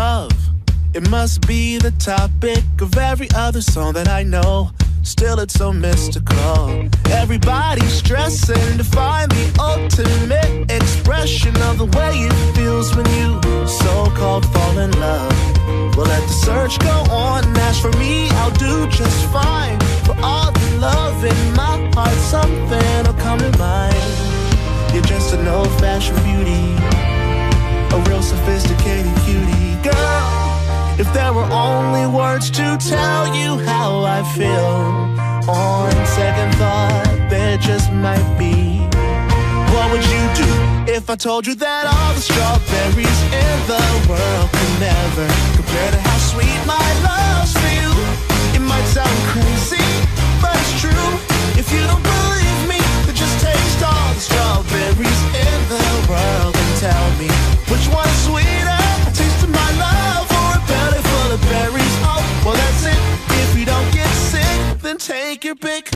love, it must be the topic of every other song that I know. Still it's so mystical. Everybody's stressing to find the ultimate expression of the way it feels when you so-called fall in love. Well, let the search go on. As for me, I'll do just fine. For all the love in my heart, something will come to mind. You're just an old-fashioned beauty, a real sophisticated cutie. Girl, if there were only words to tell you how I feel, on second thought, there just might be. What would you do if I told you that all the strawberries in the world could never compare to how sweet my love's for you? It might sound crazy, but it's true. If you don't believe me, then just taste all the strawberries in the world and tell me which one's sweeter, a taste of my love or a belly full of berries. Oh, well that's it. If you don't get sick, then take your pick.